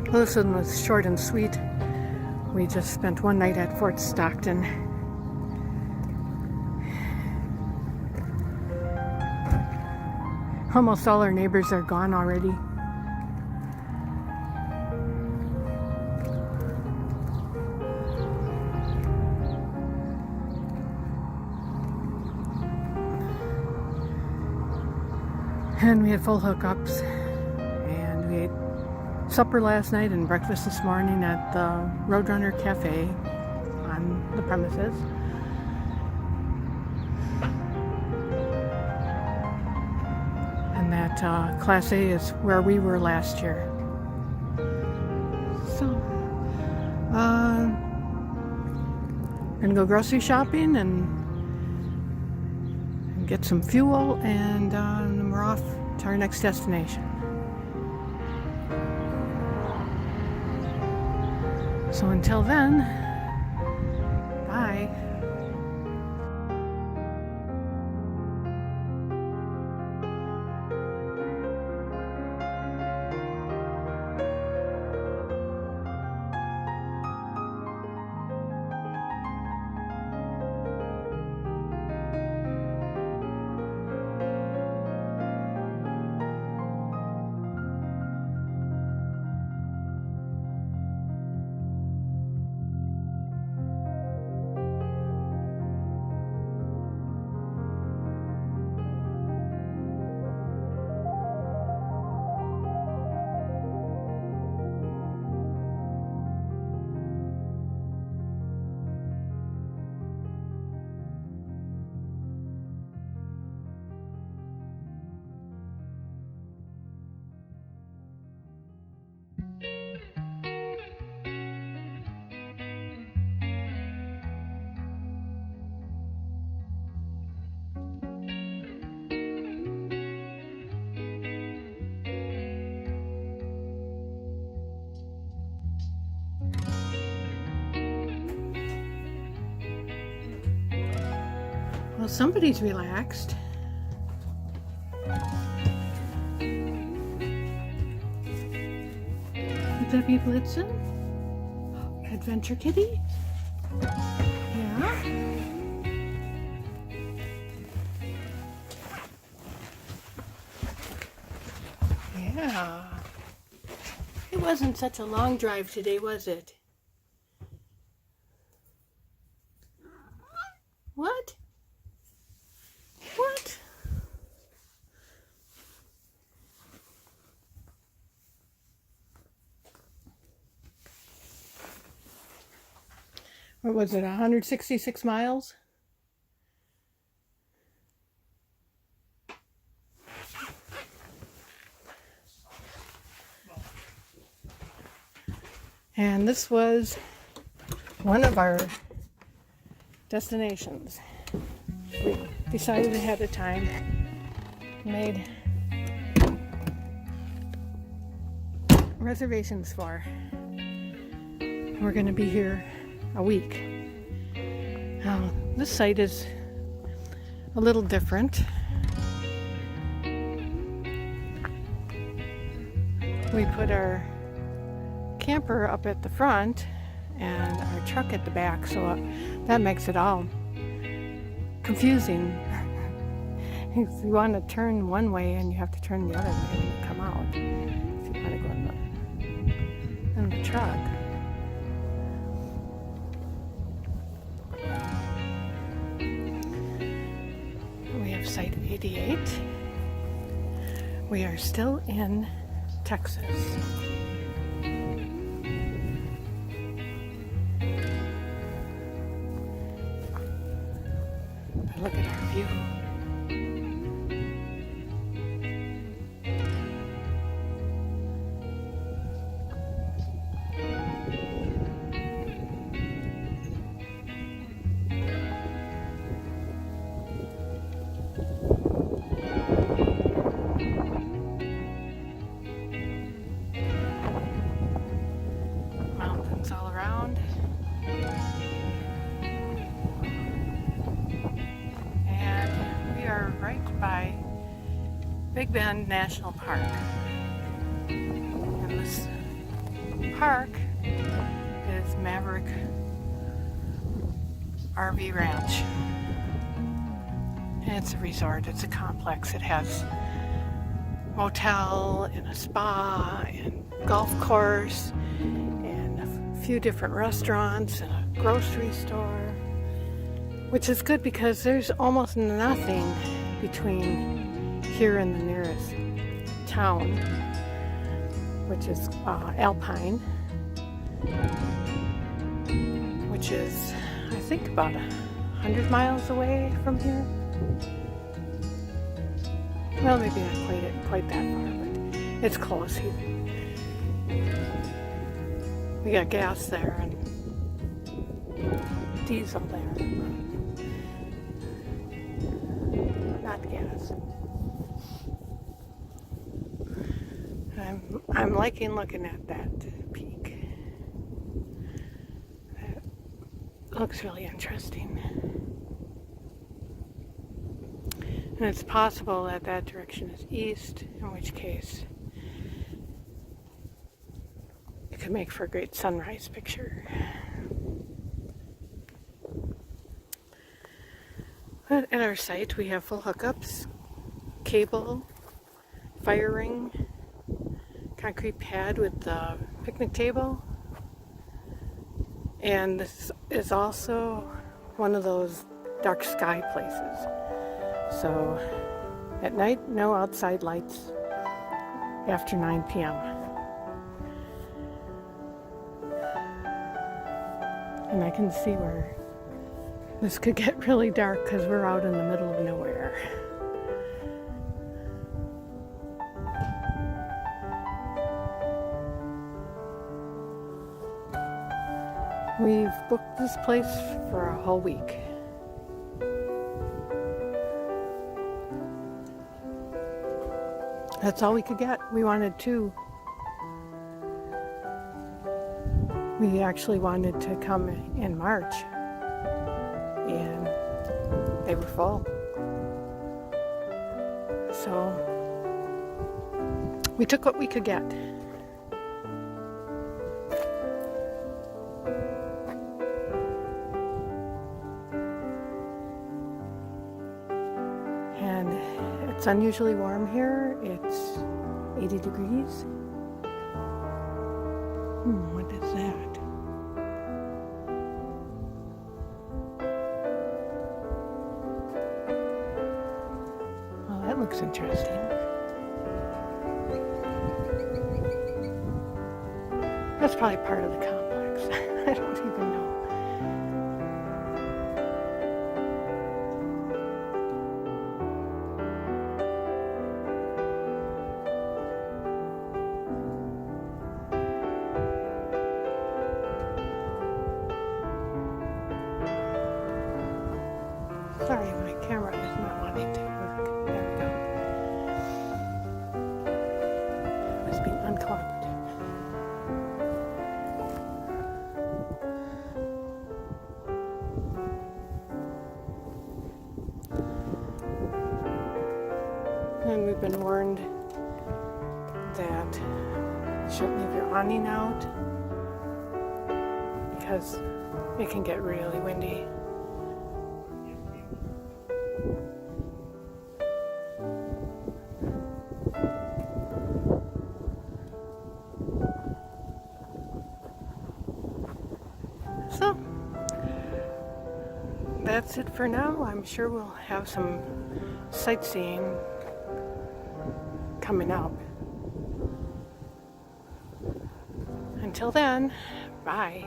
Well, this one was short and sweet. We just spent one night at Fort Stockton. Almost all our neighbors are gone already. And we had full hookups, and we ate supper last night and breakfast this morning at the Roadrunner Cafe on the premises. And that Class A is where we were last year. So, gonna go grocery shopping and get some fuel, and then we're off to our next destination. So until then, bye. Well, somebody's relaxed. Debbie Blitzen? Adventure Kitty? Yeah? Yeah. It wasn't such a long drive today, was it? What? What? What was it, 166 miles? And this was one of our destinations. We decided ahead of time, made reservations for. We're going to be here a week. Now, this site is a little different. We put our camper up at the front and our truck at the back, so that makes it all confusing. If you want to turn one way and you have to turn the other way when you come out, if you want to go in the truck. We have Site 88. We are still in Texas. Look at our view. Mountains all around. Right by Big Bend National Park. And this park is Maverick RV Ranch. And it's a resort, it's a complex. It has motel and a spa and golf course and a few different restaurants and a grocery store, which is good because there's almost nothing between here and the nearest town, which is Alpine, which is I think about 100 miles away from here. Well, maybe not quite that far, but it's close. We got gas there and diesel there. Not gas. I'm liking looking at that peak. That looks really interesting. And it's possible that that direction is east, in which case it could make for a great sunrise picture. But at our site we have full hookups, cable, fire ring, concrete pad with the picnic table, and this is also one of those dark sky places. So at night, no outside lights after 9 p.m. And I can see where this could get really dark because we're out in the middle of nowhere. We've booked this place for a whole week. That's all we could get. We wanted 2. We actually wanted to come in March, and they were full. So we took what we could get. And it's unusually warm here. It's 80 degrees. What is that? Well, that looks interesting. That's probably part of the complex. I don't even know. Sorry, my camera is not wanting to work. There we go. It must be uncooperative. And we've been warned that you shouldn't leave your awning out because it can get really windy. So, that's it for now. I'm sure we'll have some sightseeing coming up. Until then, bye.